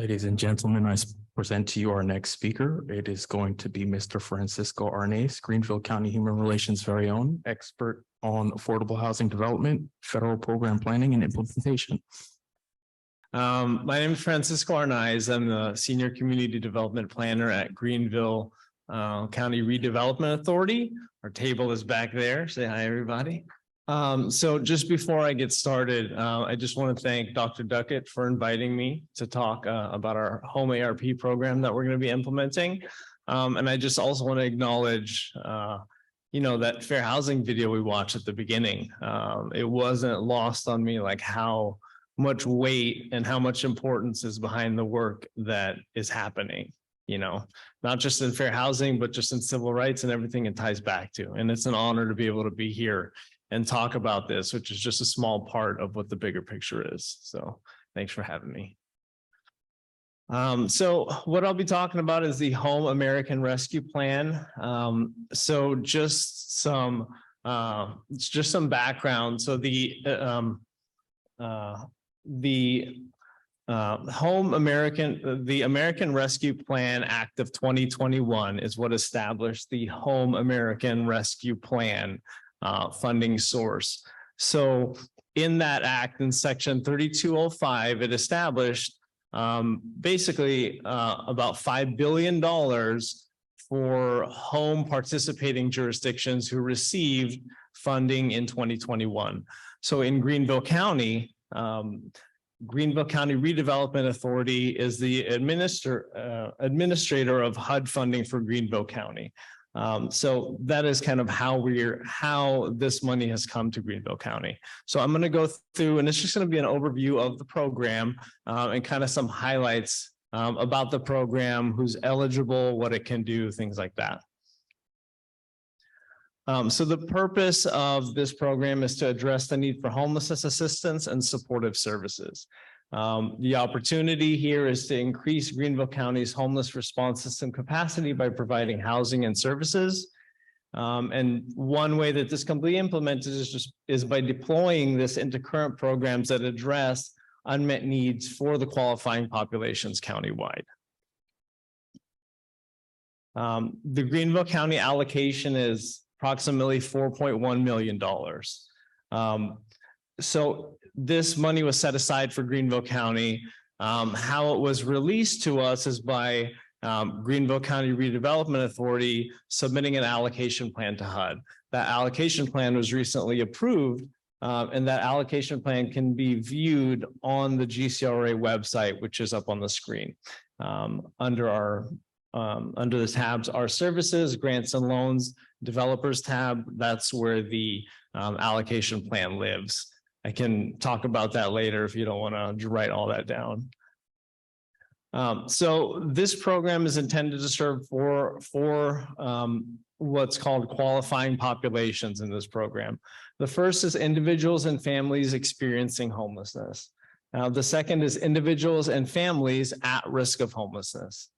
Ladies and gentlemen, present to you our next speaker. It is going to be Mr. Francisco Arnaiz, Greenville County Human Relations very own, expert on affordable housing development, federal program planning and implementation. My name is Francisco Arnaiz. I'm the Senior Community Development Planner at Greenville County Redevelopment Authority. Our table is back there. Say hi, everybody. So just before I get started, I just want to thank Dr. Duckett for inviting me to talk about our home ARP program that we're going to be implementing. And I just also want to acknowledge, that fair housing video we watched at the beginning. It wasn't lost on me like how much weight and how much importance is behind the work that is happening, not just in fair housing, but just in civil rights and everything it ties back to. And it's an honor to be able to be here and talk about this, which is just a small part of what the bigger picture is. So thanks for having me. So what I'll be talking about is the Home American Rescue Plan. So just some background. So the American Rescue Plan Act of 2021 is what established the Home American Rescue Plan funding source. So in that act, in section 3205, it established basically about $5 billion for home participating jurisdictions who received funding in 2021. So in Greenville County Redevelopment Authority is the administrator of HUD funding for Greenville County. So that is kind of how this money has come to Greenville County. So I'm going to go through, and it's just going to be an overview of the program and kind of some highlights about the program, who's eligible, what it can do, things like that. So the purpose of this program is to address the need for homelessness assistance and supportive services. The opportunity here is to increase Greenville County's homeless response system capacity by providing housing and services. And one way that this can be implemented is by deploying this into current programs that address unmet needs for the qualifying populations countywide. The Greenville County allocation is approximately $4.1 million. So this money was set aside for Greenville County. How it was released to us is by Greenville County Redevelopment Authority submitting an allocation plan to HUD. That allocation plan was recently approved, and that allocation plan can be viewed on the GCRA website, which is up on the screen. Under the tabs, Our Services, Grants and Loans, Developers tab, that's where the allocation plan lives. I can talk about that later if you don't want to write all that down. So this program is intended to serve for what's called qualifying populations in this program. The first is individuals and families experiencing homelessness. The second is individuals and families at risk of homelessness.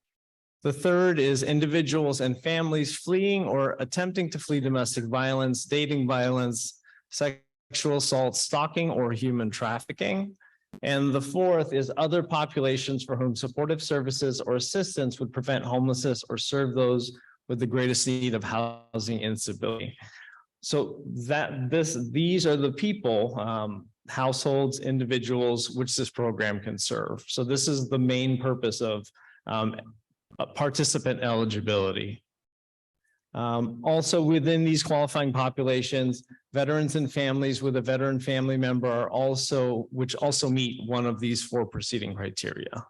The third is individuals and families fleeing or attempting to flee domestic violence, dating violence, sexual assault, stalking, or human trafficking. And the fourth is other populations for whom supportive services or assistance would prevent homelessness or serve those with the greatest need of housing instability. So these are the people, households, individuals, which this program can serve. So this is the main purpose of participant eligibility. Also within these qualifying populations, veterans and families with a veteran family member are which also meet one of these four preceding criteria.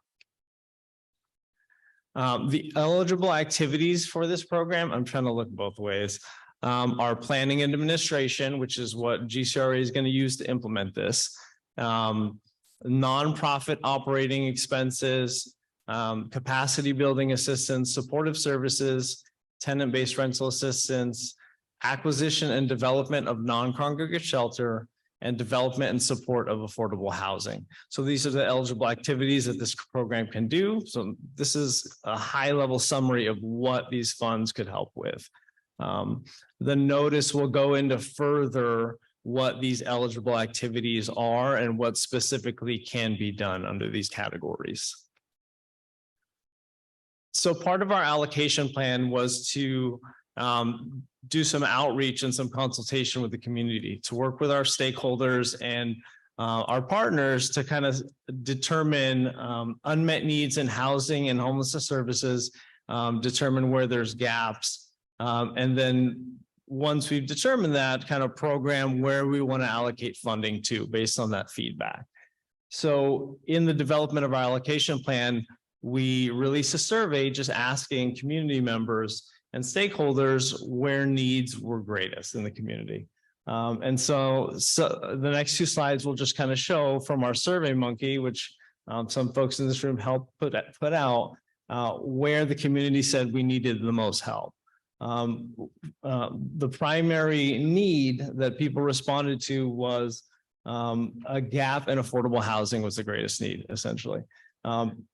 The eligible activities for this program, I'm trying to look both ways, are planning and administration, which is what GCRA is going to use to implement this, nonprofit operating expenses, capacity building assistance, supportive services, tenant-based rental assistance, acquisition and development of non-congregate shelter, and development and support of affordable housing. So these are the eligible activities that this program can do. So this is a high-level summary of what these funds could help with. The notice will go into further what these eligible activities are and what specifically can be done under these categories. So part of our allocation plan was to do some outreach and some consultation with the community, to work with our stakeholders and our partners to kind of determine unmet needs in housing and homelessness services, determine where there's gaps, and then once we've determined that, kind of program where we want to allocate funding to based on that feedback. So in the development of our allocation plan, we released a survey just asking community members and stakeholders where needs were greatest in the community. And so the next two slides will just kind of show from our Survey Monkey, which some folks in this room helped put out, where the community said we needed the most help. The primary need that people responded to was a gap in affordable housing was the greatest need, essentially.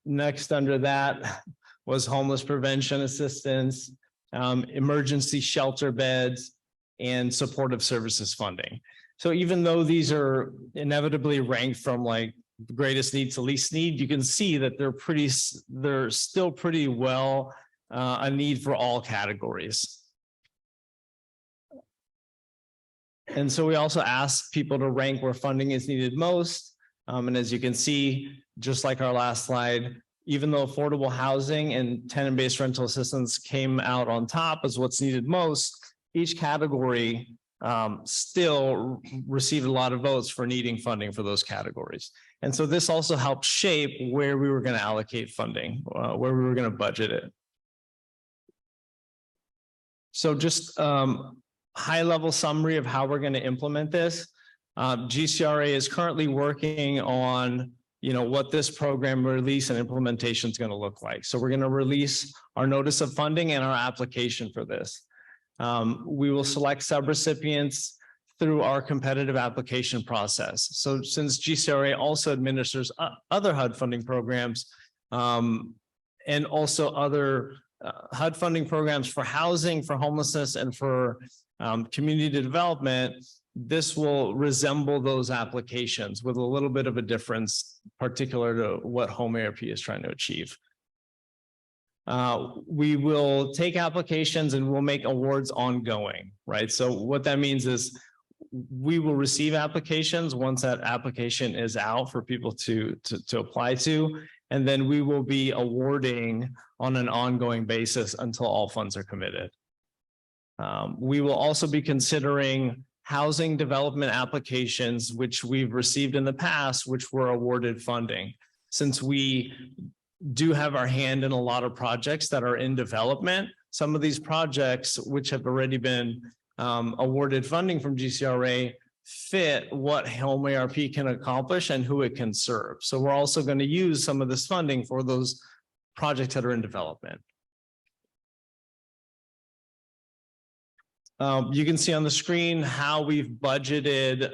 Next under that was homeless prevention assistance, emergency shelter beds, and supportive services funding. So even though these are inevitably ranked from like greatest need to least need, you can see that they're still pretty well a need for all categories. And so we also ask people to rank where funding is needed most. And as you can see, just like our last slide, even though affordable housing and tenant-based rental assistance came out on top as what's needed most, each category still received a lot of votes for needing funding for those categories. And so this also helped shape where we were going to allocate funding, where we were going to budget it. So just high-level summary of how we're going to implement this. GCRA is currently working on, what this program release and implementation is going to look like. So we're going to release our notice of funding and our application for this. We will select subrecipients through our competitive application process. So since GCRA also administers other HUD funding programs and also other HUD funding programs for housing, for homelessness, and for community development, this will resemble those applications with a little bit of a difference, particular to what Home ARP is trying to achieve. We will take applications and we'll make awards ongoing, right? So what that means is we will receive applications once that application is out for people to apply to, and then we will be awarding on an ongoing basis until all funds are committed. We will also be considering housing development applications, which we've received in the past, which were awarded funding. Since we do have our hand in a lot of projects that are in development, some of these projects, which have already been awarded funding from GCRA, fit what Home ARP can accomplish and who it can serve. So we're also going to use some of this funding for those projects that are in development. You can see on the screen how we've budgeted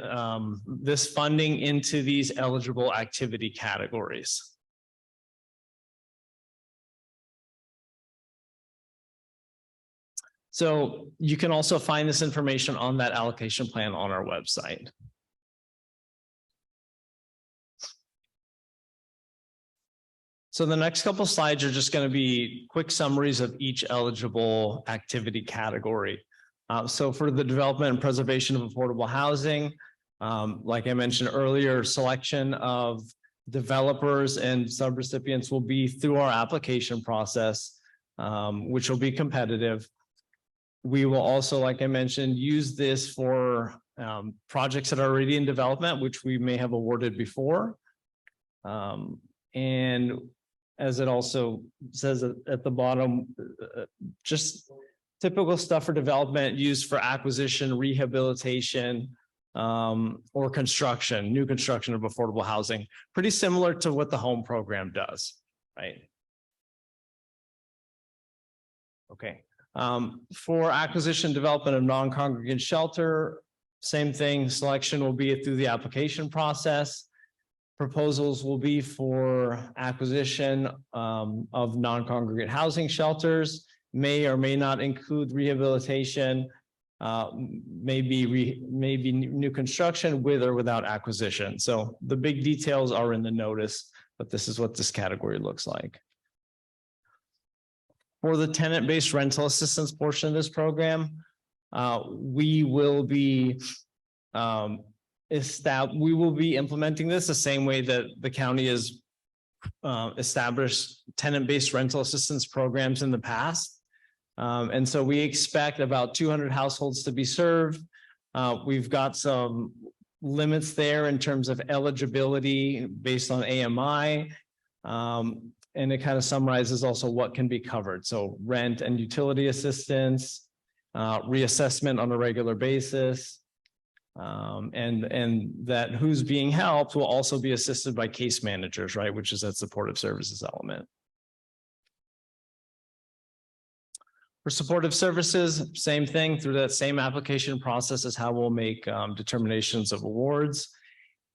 this funding into these eligible activity categories. So you can also find this information on that allocation plan on our website. So the next couple slides are just going to be quick summaries of each eligible activity category. So for the development and preservation of affordable housing, like I mentioned earlier, selection of developers and subrecipients will be through our application process, which will be competitive. We will also, like I mentioned, use this for projects that are already in development, which we may have awarded before. And as it also says at the bottom, just typical stuff for development used for acquisition, rehabilitation, or construction, new construction of affordable housing, pretty similar to what the home program does, right? Okay. For acquisition development of non-congregate shelter, same thing, selection will be through the application process. Proposals will be for acquisition of non-congregate housing shelters, may or may not include rehabilitation, maybe new construction with or without acquisition. So the big details are in the notice, but this is what this category looks like. For the tenant-based rental assistance portion of this program, we will be implementing this the same way that the county has established tenant-based rental assistance programs in the past. And so we expect about 200 households to be served. We've got some limits there in terms of eligibility based on AMI. And it kind of summarizes also what can be covered. So rent and utility assistance, reassessment on a regular basis, and that who's being helped will also be assisted by case managers, right? Which is that supportive services element. For supportive services, same thing through that same application process is how we'll make determinations of awards.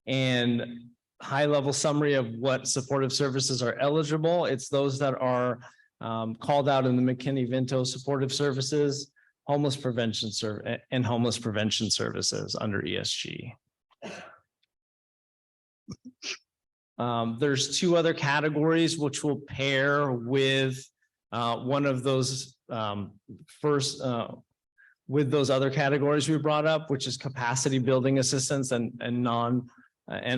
And high-level summary of what supportive services are eligible. It's those that are called out in the McKinney-Vento supportive services, homeless prevention services under ESG. There's two other categories which will pair with one of those with those other categories we brought up, which is capacity building assistance and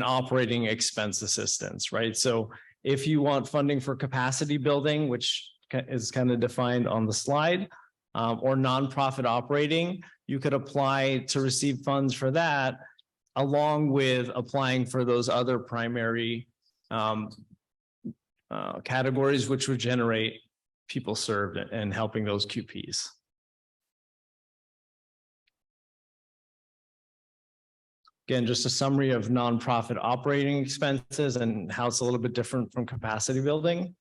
operating expense assistance, right? So if you want funding for capacity building, which is kind of defined on the slide, or nonprofit operating, you could apply to receive funds for that, along with applying for those other primary categories, which would generate people served and helping those QPs. Again, just a summary of nonprofit operating expenses and how it's a little bit different from capacity building.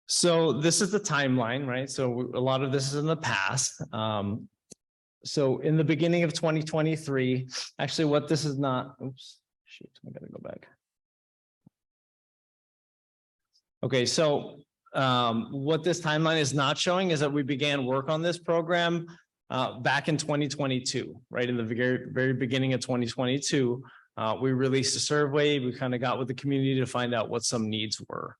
So this is the timeline, right? So a lot of this is in the past. So in the beginning of 2023, actually what this is not, oops, shoot, I gotta go back. Okay, so what this timeline is not showing is that we began work on this program back in 2022, right? In the very beginning of 2022, we released a survey. We kind of got with the community to find out what some needs were.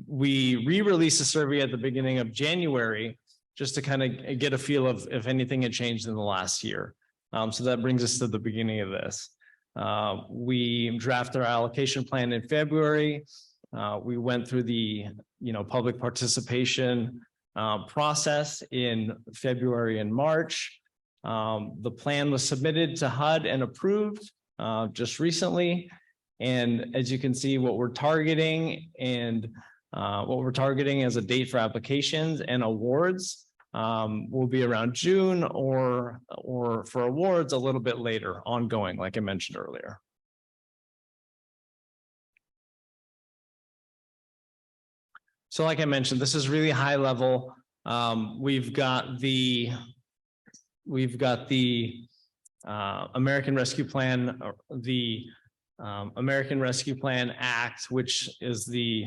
We re-released a survey at the beginning of January just to kind of get a feel of if anything had changed in the last year. So that brings us to the beginning of this. We drafted our allocation plan in February. We went through the public participation process in February and March. The plan was submitted to HUD and approved just recently. And as you can see, what we're targeting as a date for applications and awards will be around June, or for awards a little bit later, ongoing, like I mentioned earlier. So like I mentioned, this is really high level. We've got the American Rescue Plan, the American Rescue Plan Act, which is the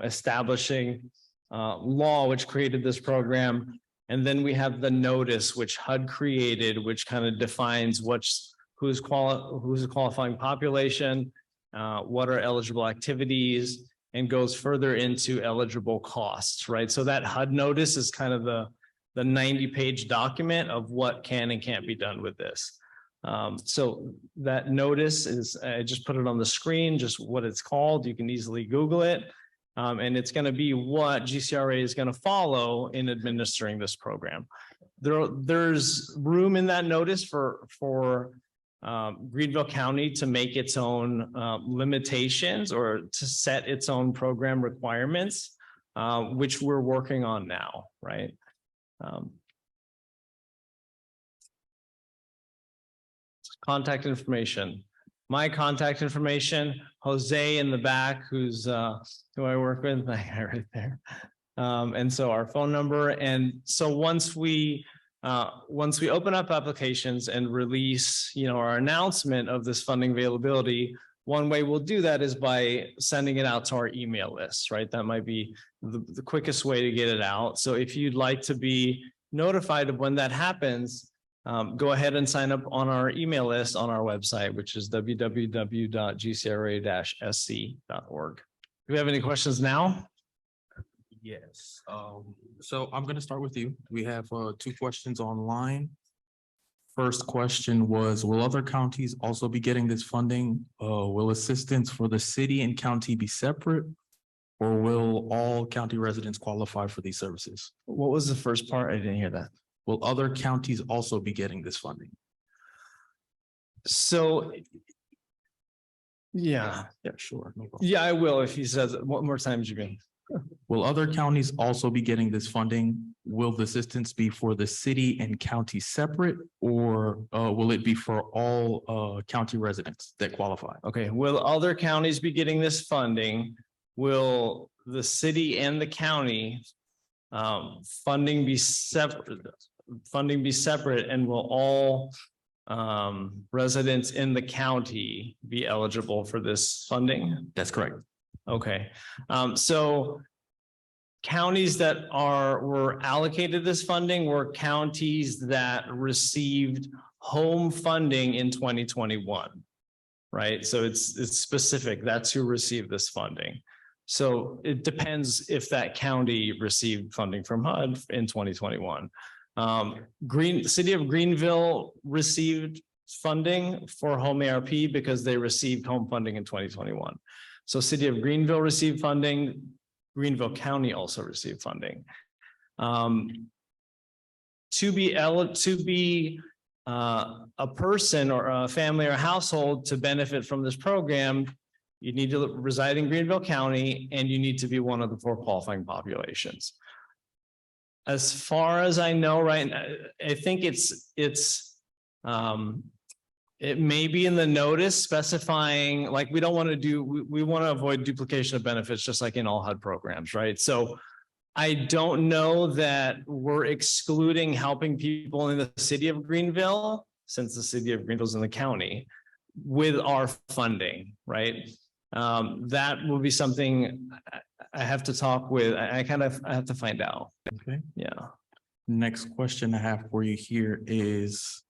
establishing law which created this program. And then we have the notice which HUD created, which kind of defines who's a qualifying population, what are eligible activities, and goes further into eligible costs, right? So that HUD notice is kind of the 90-page document of what can and can't be done with this. So that notice is, I just put it on the screen, just what it's called. You can easily Google it. And it's going to be what GCRA is going to follow in administering this program. There's room in that notice for Greenville County to make its own limitations or to set its own program requirements, which we're working on now, right? Contact information. My contact information, Jose in the back, who I work with, right there. And so our phone number. And so once we open up applications and release, our announcement of this funding availability, one way we'll do that is by sending it out to our email list, right? That might be the quickest way to get it out. So if you'd like to be notified of when that happens, go ahead and sign up on our email list on our website, which is www.gcra-sc.org. Do we have any questions now? Yes. So I'm gonna start with you. We have two questions online. First question was, will other counties also be getting this funding? Will assistance for the city and county be separate? Or will all county residents qualify for these services? What was the first part? I didn't hear that. Will other counties also be getting this funding? So. Yeah, Sure. No problem. yeah, I will if he says it. What more times you mean? Will other counties also be getting this funding? Will the assistance be for the city and county separate, or will it be for all county residents that qualify? Okay, will other counties be getting this funding? Will the city and the county funding be separate? And will all residents in the county be eligible for this funding? That's correct. Okay, so counties that were allocated this funding were counties that received home funding in 2021, right? So it's specific. That's who received this funding. So it depends if that county received funding from HUD in 2021. City of Greenville received funding for home ARP because they received home funding in 2021. So City of Greenville received funding. Greenville County also received funding. To be a person or a family or a household to benefit from this program, you need to reside in Greenville County and you need to be one of the 4 qualifying populations. As far as I know, right, I think it may be in the notice specifying, like, we don't want to do, we want to avoid duplication of benefits, just like in all HUD programs, right? So I don't know that we're excluding helping people in the city of Greenville, since the city of Greenville is in the county, with our funding, right? That will be something I have to talk with. I have to find out. Okay. Yeah. Next question I have for you here is,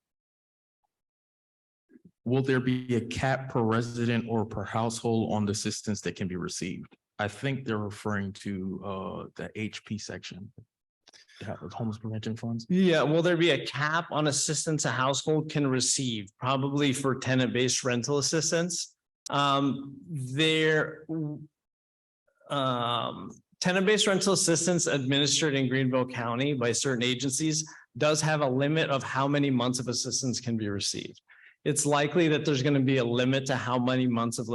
will there be a cap per resident or per household on the assistance that can be received? I think they're referring to the HP section. The homeless prevention funds. Yeah, will there be a cap on assistance a household can receive? Probably for tenant-based rental assistance. Tenant-based rental assistance administered in Greenville County by certain agencies does have a limit of how many months of assistance can be received. It's likely that there's going to be a limit to how many months of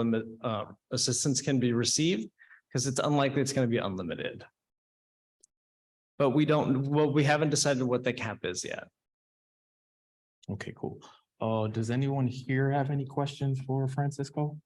assistance can be received, because it's unlikely it's going to be unlimited. But we haven't decided what the cap is yet. Okay, cool. Does anyone here have any questions for Francisco?